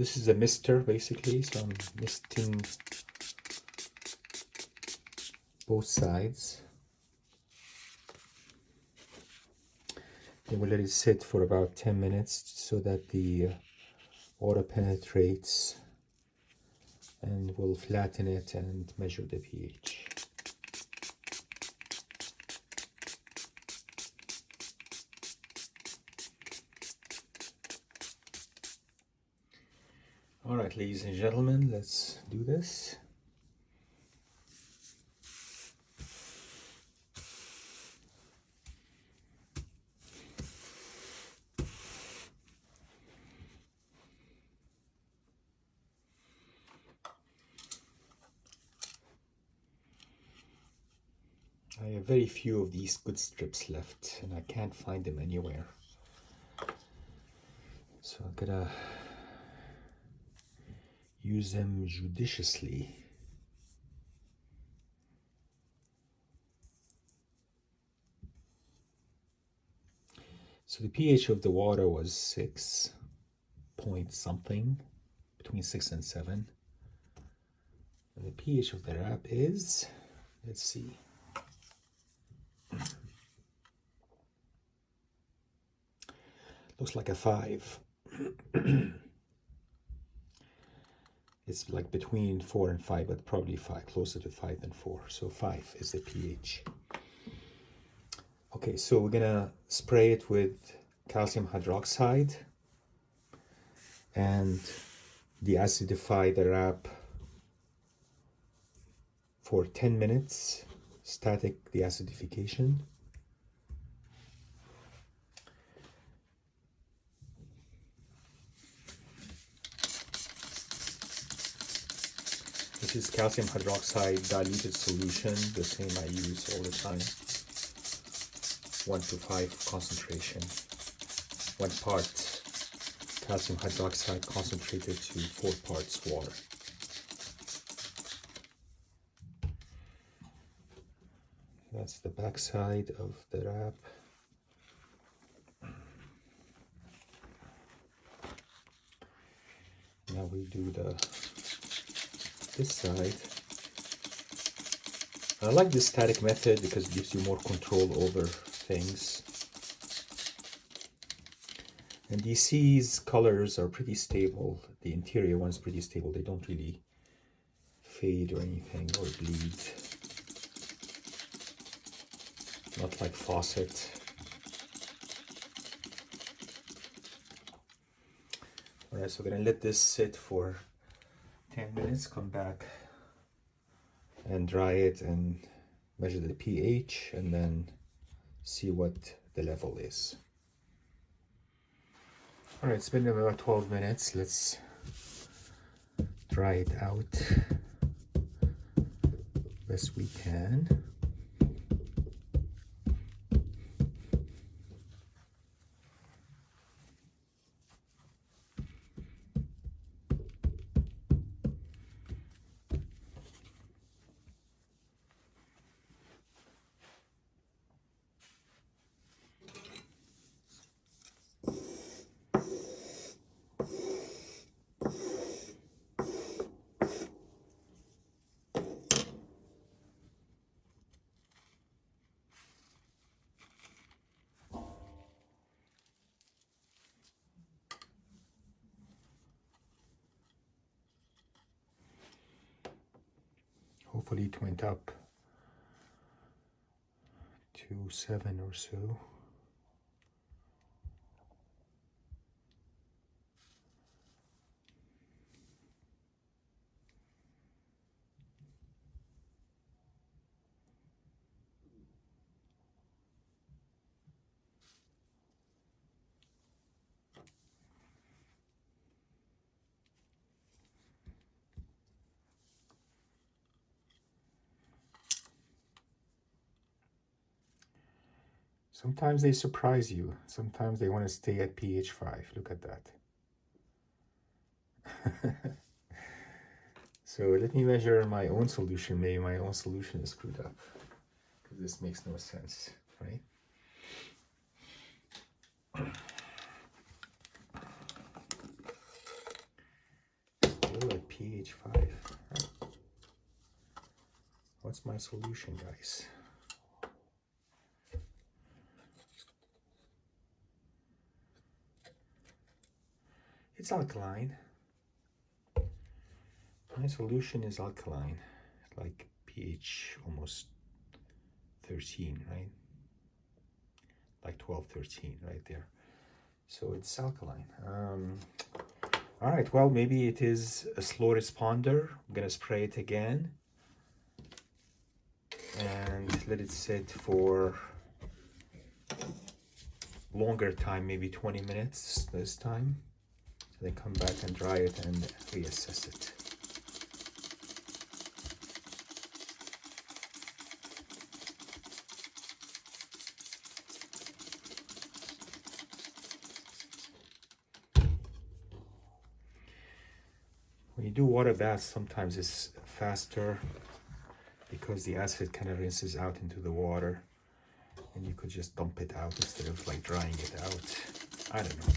this is a mister basically, so I'm misting both sides. Then we'll let it sit for about 10 minutes so that the water penetrates, and we'll flatten it and measure the pH. All right, ladies and gentlemen, let's do this. I have very few of these good strips left, and I can't find them anywhere. So I'm gonna use them judiciously. So the pH of the water was 6 point something, between 6 and 7. And the pH of the wrap is, let's see, looks like a 5. It's like between 4 and 5, but probably 5, closer to 5 than 4. So 5 is the pH. Okay, so we're gonna spray it with calcium hydroxide and deacidify the wrap for 10 minutes, static deacidification. This is calcium hydroxide diluted solution, the same I use all the time. 1 to 5 concentration. 1 part calcium hydroxide concentrated to 4 parts water. That's the back side of the wrap. Now we do this side. I like this static method because it gives you more control over things. And these colors are pretty stable. The interior one's pretty stable. They don't really fade or anything or bleed. Not like faucet. Alright, so we're gonna let this sit for 10 minutes, come back and dry it and measure the pH and then see what the level is. All right, it's been about 12 minutes. Let's dry it out best we can. Hopefully it went up to 7 or so. Sometimes they surprise you. Sometimes they want to stay at pH 5. Look at that. So let me measure my own solution. Maybe my own solution is screwed up, because this makes no sense, right? pH 5. What's my solution, guys? It's alkaline. My solution is alkaline. It's like pH almost 13, right? Like 12, 13 right there. So it's alkaline. All right, well, maybe it is a slow responder. I'm gonna spray it again and let it sit for longer time, maybe 20 minutes this time. And then come back and dry it and reassess it. When you do water baths, sometimes it's faster because the acid kind of rinses out into the water and you could just dump it out instead of like drying it out. I don't know.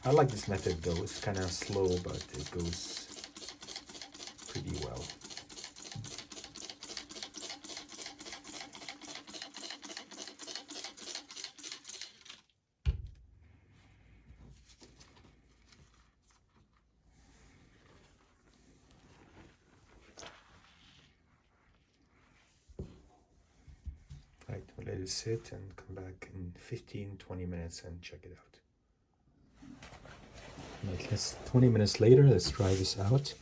I like this method though. It's kind of slow, but it goes pretty well. Right, we'll let it sit and come back in 15-20 minutes and check it out. Right, let's 20 minutes later, let's try this out.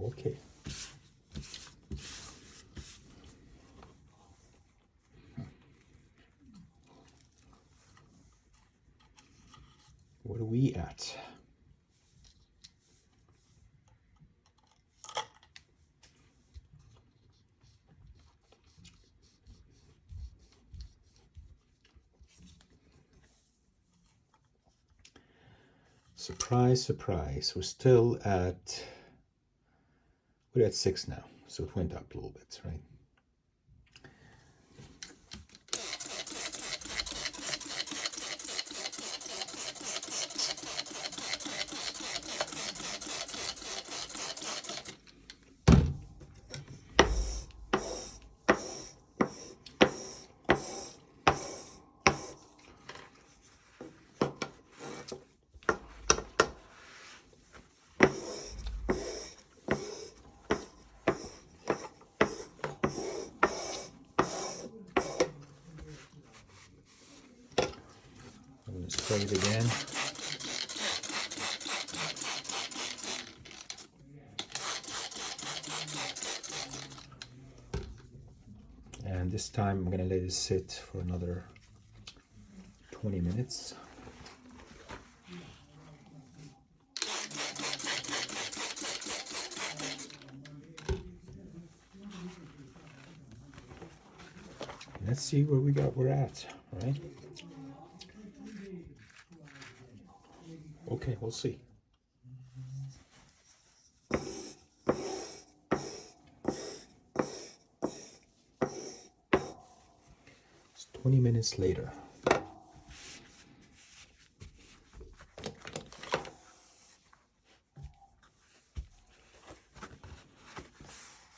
Okay. What are we at? Surprise, surprise. We're at 6 now, so it went up a little bit, right? Let's spray it again. And this time I'm going to let it sit for another 20 minutes. Let's see where we're at, all right? Okay, we'll see. It's 20 minutes later.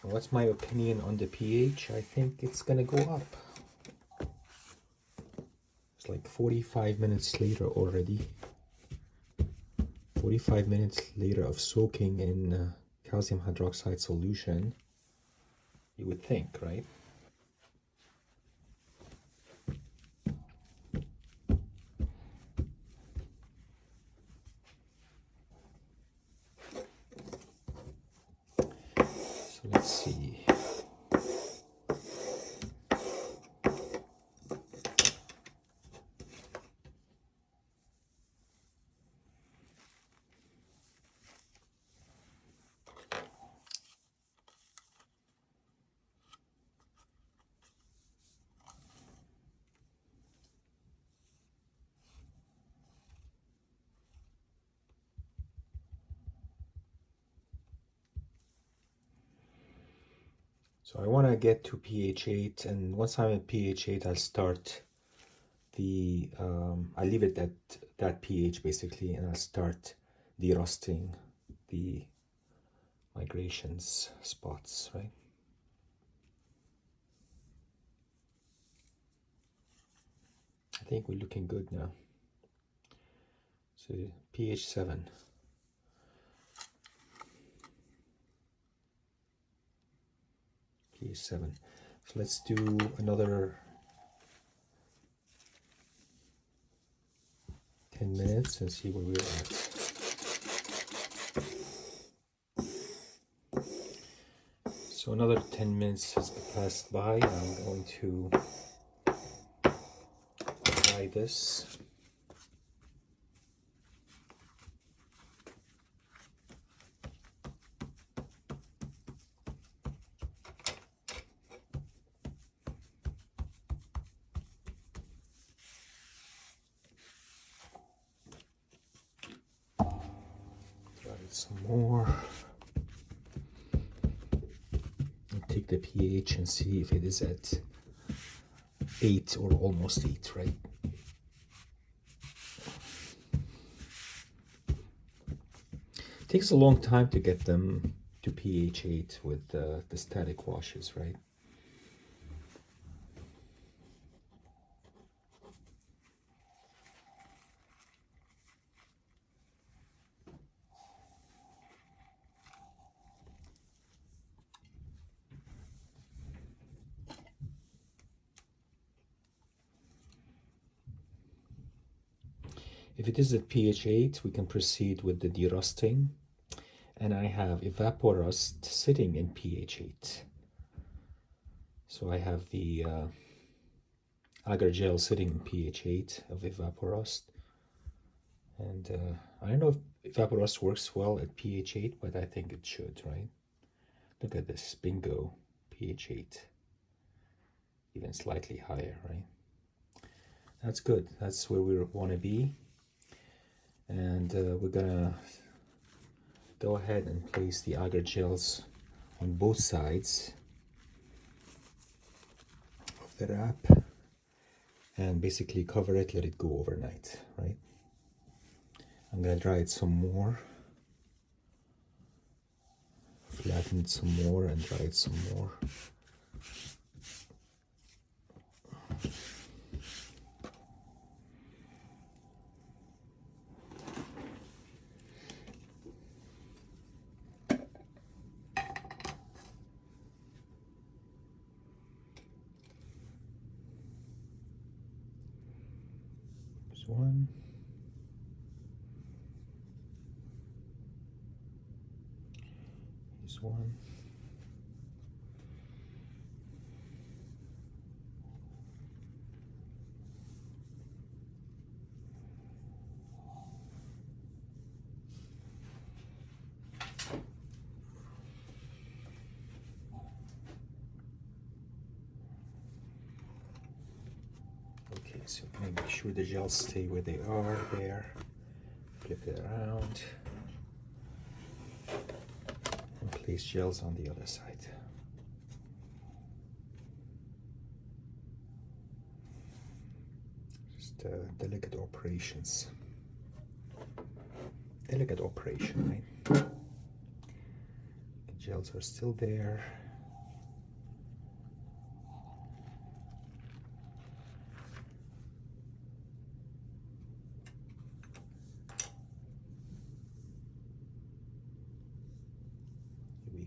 What's my opinion on the pH? I think it's gonna go up. It's like 45 minutes later already. 45 minutes later of soaking in calcium hydroxide solution, you would think, right? So So I want to get to pH 8, and once I'm at pH 8, I'll start the, I leave it at that pH basically, and I'll start derusting the migrations spots, right? I think we're looking good now. So pH 7. pH 7. So let's do another 10 minutes and see where we're at. So another 10 minutes has passed by. I'm going to try this. Try it some more. Take the pH and see if it is at 8 or almost 8, right? It takes a long time to get them to pH 8 with the static washes, right? If it is at pH 8, we can proceed with the derusting. And I have evaporust sitting in pH 8. So I have the agar gel sitting in pH 8 of evaporust. And I don't know if evaporust works well at pH 8, but I think it should, right? Look at this, bingo, pH 8. Even slightly higher, right? That's good. That's where we want to be. And we're gonna go ahead and place the agar gels on both sides of the wrap and basically cover it, let it go overnight, right? I'm gonna dry it some more, flatten it some more, and dry it some more. One. Here's one. Okay, so make sure the gels stay where they are there. Flip it around and place gels on the other side. Just delicate operations. Delicate operation, right? The gels are still there.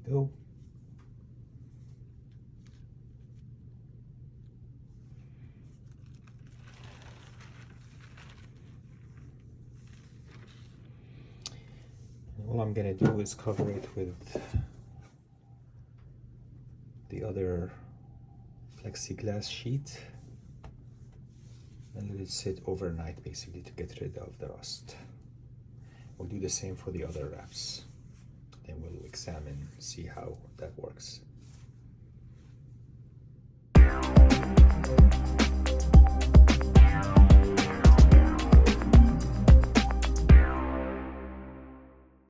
Go. And all I'm going to do is cover it with the other plexiglass sheet and let it sit overnight basically to get rid of the rust. We'll do the same for the other wraps. Then we'll examine, see how that works.